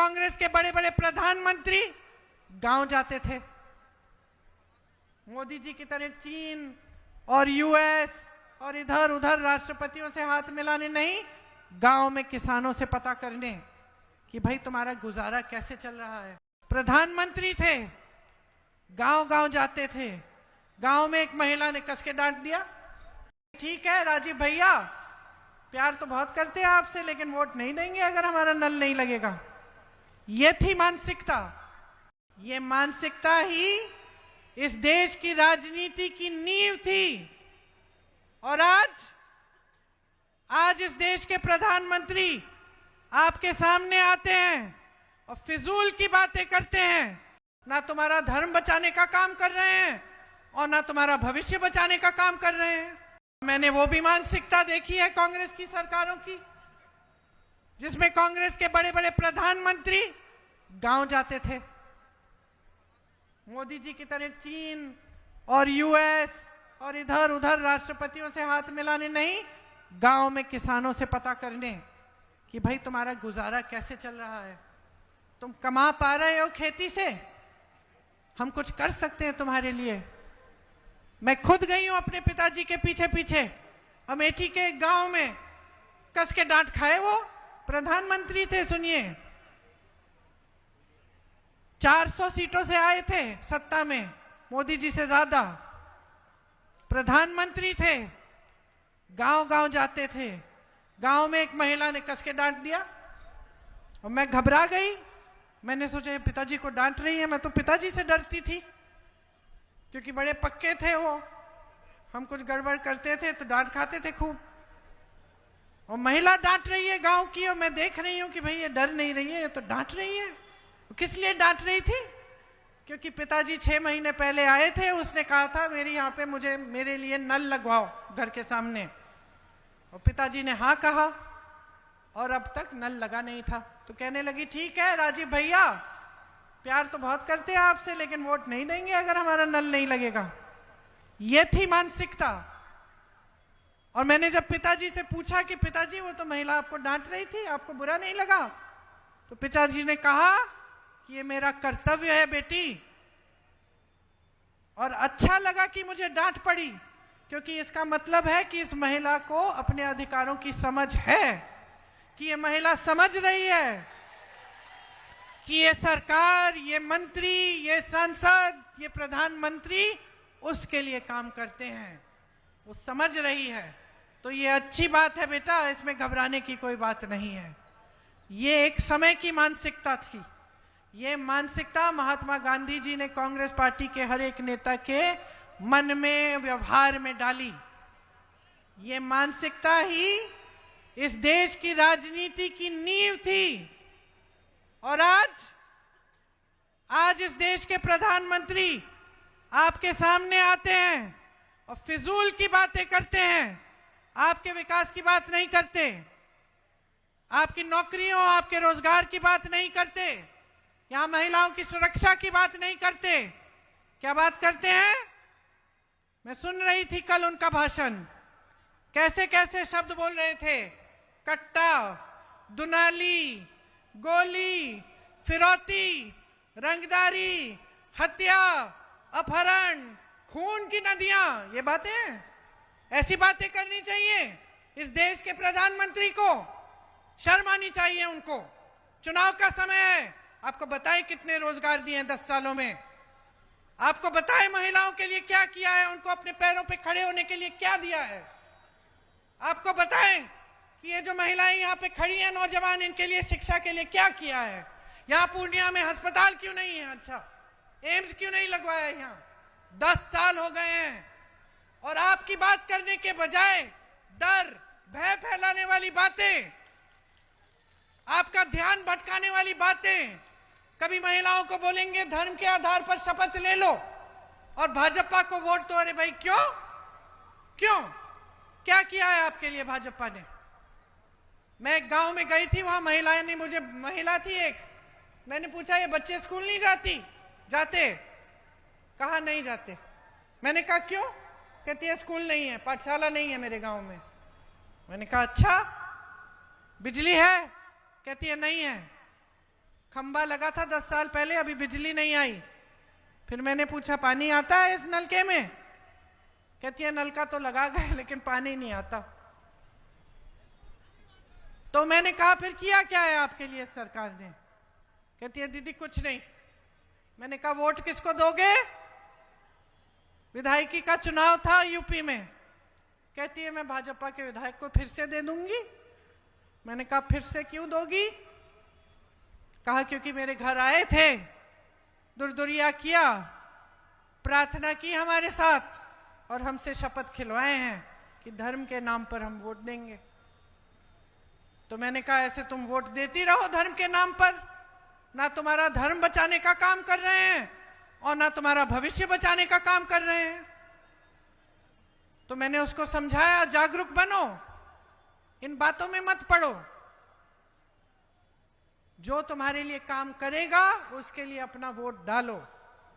कांग्रेस के बड़े बड़े प्रधानमंत्री गांव जाते थे। मोदी जी की तरह चीन और यूएस और इधर उधर राष्ट्रपतियों से हाथ मिलाने नहीं, गांव में किसानों से पता करने कि भाई तुम्हारा गुजारा कैसे चल रहा है। प्रधानमंत्री थे, गांव गांव जाते थे। गांव में एक महिला ने कस के डांट दिया, ठीक है राजीव भैया, प्यार तो बहुत करते हैं आपसे, लेकिन वोट नहीं देंगे अगर हमारा नल नहीं लगेगा। ये थी मानसिकता। ये मानसिकता ही इस देश की राजनीति की नींव थी। और आज इस देश के प्रधानमंत्री आपके सामने आते हैं और फिजूल की बातें करते हैं। ना तुम्हारा धर्म बचाने का काम कर रहे हैं और ना तुम्हारा भविष्य बचाने का काम कर रहे हैं। मैंने वो भी मानसिकता देखी है कांग्रेस की सरकारों की, जिसमें कांग्रेस के बड़े बड़े प्रधानमंत्री गांव जाते थे। मोदी जी की तरह चीन और यूएस और इधर उधर राष्ट्रपतियों से हाथ मिलाने नहीं, गांव में किसानों से पता करने कि भाई तुम्हारा गुजारा कैसे चल रहा है, तुम कमा पा रहे हो खेती से, हम कुछ कर सकते हैं तुम्हारे लिए। मैं खुद गई हूं अपने पिताजी के पीछे पीछे, अमेठी के एक गांव में कस के डांट खाए। वो प्रधानमंत्री थे, सुनिए, 400 सीटों से आए थे सत्ता में, मोदी जी से ज्यादा। प्रधानमंत्री थे, गांव गांव जाते थे। गांव में एक महिला ने कस के डांट दिया और मैं घबरा गई। मैंने सोचा ये पिताजी को डांट रही है, मैं तो पिताजी से डरती थी क्योंकि बड़े पक्के थे वो, हम कुछ गड़बड़ करते थे तो डांट खाते थे खूब। और महिला डांट रही है गांव की, और मैं देख रही हूं कि भाई ये डर नहीं रही है, ये तो डांट रही है। किस लिए डांट रही थी? क्योंकि पिताजी 6 महीने पहले आए थे, उसने कहा था मेरी यहाँ पे मेरे लिए नल लगवाओ घर के सामने, और पिताजी ने हाँ कहा और अब तक नल लगा नहीं था। तो कहने लगी ठीक है राजीव भैया, प्यार तो बहुत करते हैं आपसे, लेकिन वोट नहीं देंगे अगर हमारा नल नहीं लगेगा। ये थी मानसिकता। और मैंने जब पिताजी से पूछा कि पिताजी वो तो महिला आपको डांट रही थी, आपको बुरा नहीं लगा? तो पिताजी ने कहा कि ये मेरा कर्तव्य है बेटी, और अच्छा लगा कि मुझे डांट पड़ी, क्योंकि इसका मतलब है कि इस महिला को अपने अधिकारों की समझ है, कि ये महिला समझ रही है कि ये सरकार, ये मंत्री, ये सांसद, ये प्रधानमंत्री उसके लिए काम करते हैं, वो समझ रही है। तो ये अच्छी बात है बेटा, इसमें घबराने की कोई बात नहीं है। ये एक समय की मानसिकता थी। ये मानसिकता महात्मा गांधी जी ने कांग्रेस पार्टी के हर एक नेता के मन में, व्यवहार में डाली। ये मानसिकता ही इस देश की राजनीति की नींव थी। और आज इस देश के प्रधानमंत्री आपके सामने आते हैं और फिजूल की बातें करते हैं, आपके विकास की बात नहीं करते, आपकी नौकरियों, आपके रोजगार की बात नहीं करते, यहां महिलाओं की सुरक्षा की बात नहीं करते। क्या बात करते हैं? मैं सुन रही थी कल उनका भाषण, कैसे कैसे शब्द बोल रहे थे, कट्टा, दुनाली, गोली, फिरौती, रंगदारी, हत्या, अपहरण, खून की नदियां, ये बातें, ऐसी बातें करनी चाहिए इस देश के प्रधानमंत्री को? शर्म आनी चाहिए उनको। चुनाव का समय है, आपको बताएं कितने रोजगार दिए हैं 10 सालों में, आपको बताएं महिलाओं के लिए क्या किया है, उनको अपने पैरों पे खड़े होने के लिए क्या दिया है, आपको बताएं कि ये जो महिलाएं यहाँ पे खड़ी हैं, नौजवान, इनके लिए शिक्षा के लिए क्या किया है। यहाँ पूर्णिया में अस्पताल क्यों नहीं है? अच्छा, एम्स क्यों नहीं लगवाया? यहाँ 10 साल हो गए हैं, और आपकी बात करने के बजाय डर, भय फैलाने वाली बातें, आपका ध्यान भटकाने वाली बातें, कभी महिलाओं को बोलेंगे धर्म के आधार पर शपथ ले लो, और भाजपा को वोट दो। अरे भाई क्यों? क्या किया है आपके लिए भाजपा ने? मैं एक गांव में गई थी, वहां महिलाएं ने मुझे, महिला थी एक, मैंने पूछा ये बच्चे स्कूल नहीं जाते? कहा नहीं जाते। मैंने कहा क्यों? कहती है स्कूल नहीं है, पाठशाला नहीं है मेरे गांव में। मैंने कहा अच्छा, बिजली है? कहती है नहीं है। खंबा लगा था 10 साल पहले, अभी बिजली नहीं आई। फिर मैंने पूछा पानी आता है इस नलके में? कहती है नलका तो लगा गए लेकिन पानी नहीं आता। तो मैंने कहा फिर किया क्या है आपके लिए सरकार ने? कहती है दीदी कुछ नहीं। मैंने कहा वोट किसको दोगे? विधायकी का चुनाव था यूपी में। कहती है मैं भाजपा के विधायक को फिर से दे दूंगी। मैंने कहा फिर से क्यों दोगी? कहा क्योंकि मेरे घर आए थे, दुरदुरिया किया, प्रार्थना की हमारे साथ और हमसे शपथ खिलवाए हैं कि धर्म के नाम पर हम वोट देंगे। तो मैंने कहा ऐसे तुम वोट देती रहो धर्म के नाम पर, ना तुम्हारा धर्म बचाने का काम कर रहे हैं और ना तुम्हारा भविष्य बचाने का काम कर रहे हैं। तो मैंने उसको समझाया जागरूक बनो, इन बातों में मत पड़ो, जो तुम्हारे लिए काम करेगा उसके लिए अपना वोट डालो।